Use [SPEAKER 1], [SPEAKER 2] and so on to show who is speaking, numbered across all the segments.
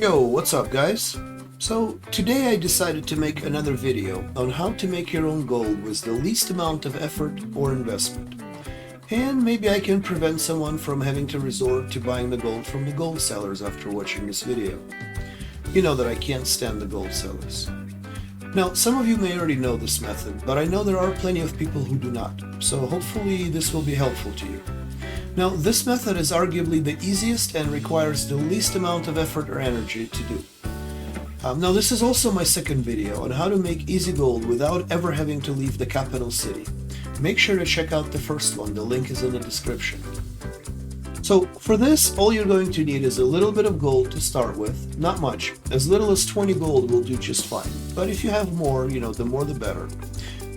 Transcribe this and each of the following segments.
[SPEAKER 1] Yo, what's up guys? So today I decided to make another video on how to make your own gold with the least amount of effort or investment. And maybe I can prevent someone from having to resort to buying the gold from the gold sellers after watching this video. You know that I can't stand the gold sellers. Now, some of you may already know this method, but I know there are plenty of people who do not, so hopefully this will be helpful to you. Now, this method is arguably the easiest and requires the least amount of effort or energy to do. Now, this is also my second video on how to make easy gold without ever having to leave the capital city. Make sure to check out the first one, the link is in the description. So for this, all you're going to need is a little bit of gold to start with, not much. As little as 20 gold will do just fine, but if you have more, the more the better.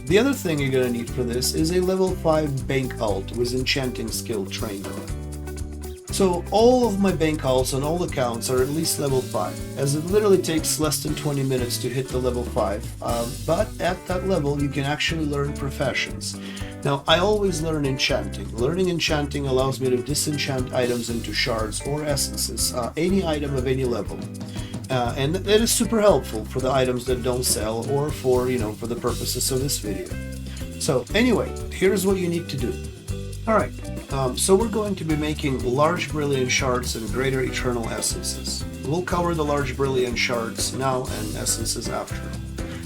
[SPEAKER 1] The other thing you're going to need for this is a level 5 bank alt with enchanting skill trained on it. So all of my bank alts on all accounts are at least level 5, as it literally takes less than 20 minutes to hit the level 5, but at that level you can actually learn professions. Now, I always learn enchanting. Learning enchanting allows me to disenchant items into shards or essences, any item of any level. And it is super helpful for the items that don't sell or for the purposes of this video. So anyway, here's what you need to do. Alright, so we're going to be making large brilliant shards and greater eternal essences. We'll cover the large brilliant shards now and essences after.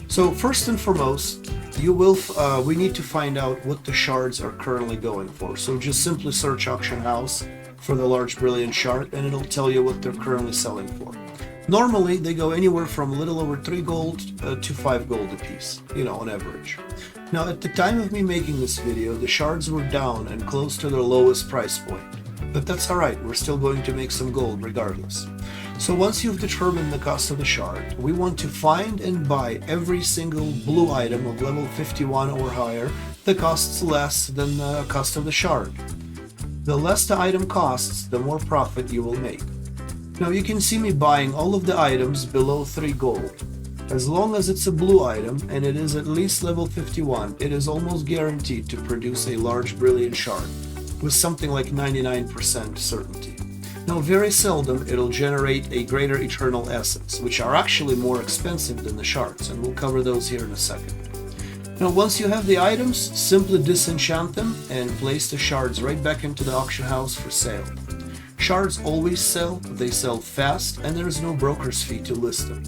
[SPEAKER 1] So first and foremost, we need to find out what the shards are currently going for. So just simply search auction house for the large brilliant shard and it'll tell you what they're currently selling for. Normally, they go anywhere from a little over 3 gold to 5 gold apiece, on average. Now, at the time of me making this video, the shards were down and close to their lowest price point. But that's alright, we're still going to make some gold regardless. So once you've determined the cost of the shard, we want to find and buy every single blue item of level 51 or higher that costs less than the cost of the shard. The less the item costs, the more profit you will make. Now you can see me buying all of the items below 3 gold. As long as it's a blue item and it is at least level 51, it is almost guaranteed to produce a large brilliant shard with something like 99% certainty. Now very seldom it'll generate a greater eternal essence, which are actually more expensive than the shards, and we'll cover those here in a second. Now once you have the items, simply disenchant them and place the shards right back into the auction house for sale. Shards always sell, they sell fast, and there is no broker's fee to list them.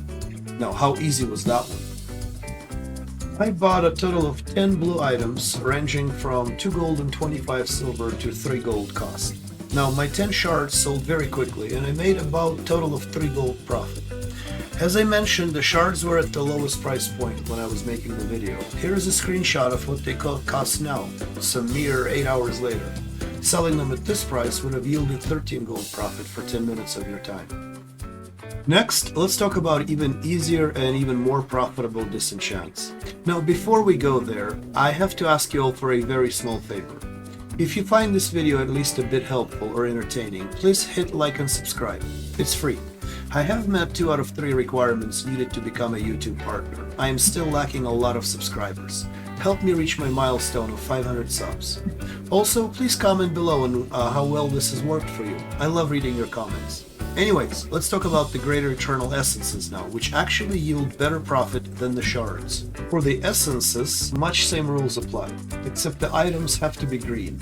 [SPEAKER 1] Now, how easy was that one? I bought a total of 10 blue items, ranging from 2 gold and 25 silver to 3 gold cost. Now, my 10 shards sold very quickly, and I made about a total of 3 gold profit. As I mentioned, the shards were at the lowest price point when I was making the video. Here is a screenshot of what they cost now, some mere 8 hours later. Selling them at this price would have yielded 13 gold profit for 10 minutes of your time. Next, let's talk about even easier and even more profitable disenchants. Now, before we go there, I have to ask you all for a very small favor. If you find this video at least a bit helpful or entertaining, please hit like and subscribe. It's free. I have met 2 out of 3 requirements needed to become a YouTube partner. I am still lacking a lot of subscribers. Help me reach my milestone of 500 subs. Also, please comment below on how well this has worked for you. I love reading your comments. Anyways, let's talk about the greater eternal essences now, which actually yield better profit than the shards. For the essences, much same rules apply, except the items have to be green.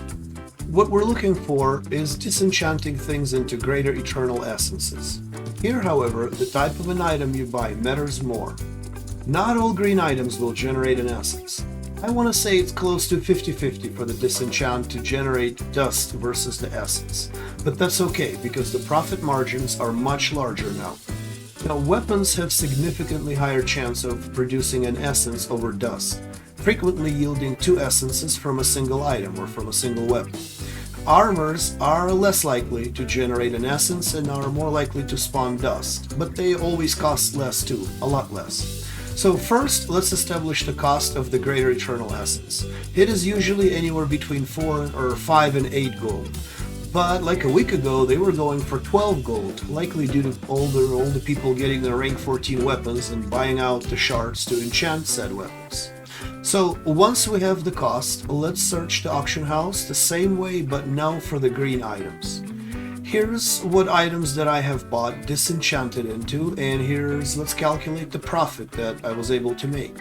[SPEAKER 1] What we're looking for is disenchanting things into greater eternal essences. Here, however, the type of an item you buy matters more. Not all green items will generate an essence. I want to say it's close to 50-50 for the disenchant to generate dust versus the essence. But that's okay, because the profit margins are much larger now. Now, weapons have significantly higher chance of producing an essence over dust, frequently yielding 2 essences from a single item or from a single weapon. Armors are less likely to generate an essence and are more likely to spawn dust, but they always cost less too, a lot less. So first, let's establish the cost of the greater eternal essence. It is usually anywhere between 5 and 8 gold. But like a week ago, they were going for 12 gold, likely due to all the people getting their rank 14 weapons and buying out the shards to enchant said weapons. So once we have the cost, let's search the auction house the same way but now for the green items. Here's what items that I have bought disenchanted into, and let's calculate the profit that I was able to make.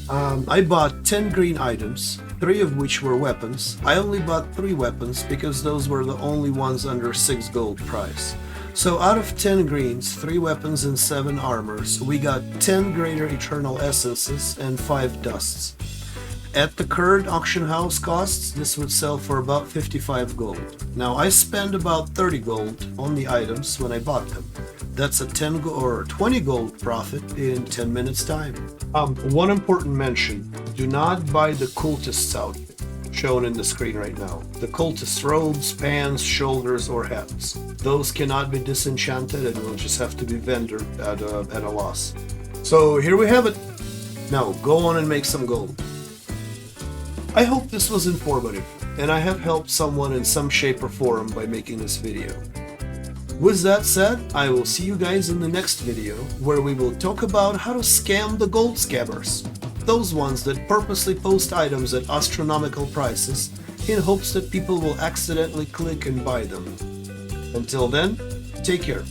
[SPEAKER 1] I bought 10 green items, 3 of which were weapons. I only bought 3 weapons because those were the only ones under 6 gold price. So out of 10 greens, 3 weapons and 7 armors, we got 10 greater eternal essences and 5 dusts. At the current auction house costs, this would sell for about 55 gold. Now I spent about 30 gold on the items when I bought them. That's a 20 gold profit in 10 minutes time. One important mention, do not buy the cultist's outfit, shown in the screen right now. The cultist's robes, pants, shoulders, or hats. Those cannot be disenchanted and will just have to be vendored at a loss. So here we have it. Now go on and make some gold. I hope this was informative, and I have helped someone in some shape or form by making this video. With that said, I will see you guys in the next video, where we will talk about how to scam the gold scammers. Those ones that purposely post items at astronomical prices in hopes that people will accidentally click and buy them. Until then, take care.